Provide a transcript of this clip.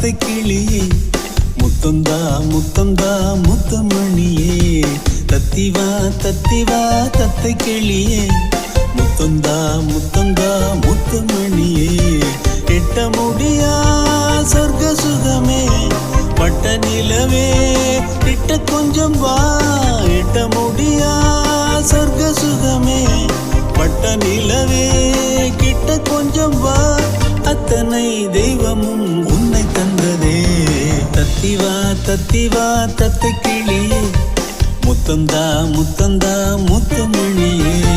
தத்தை கிளியே முத்தந்தா முத்தந்தா முத்தமணியே தத்திவா தத்திவா தத்தை கிளியே முத்தந்தா முத்தந்தா முத்தமணியே எட்ட முடியா சொர்க்க சுகமே பட்ட நிலவே கிட்ட கொஞ்சம் வா எட்ட முடியா சொர்க்க சுகமே பட்ட நிலவே கிட்ட கொஞ்சம் வா அத்தனை தெய்வமும் உன்னை தந்ததே தத்திவா தத்திவா தத்தை கிளியே முத்தந்தா முத்தந்தா முத்தமணியே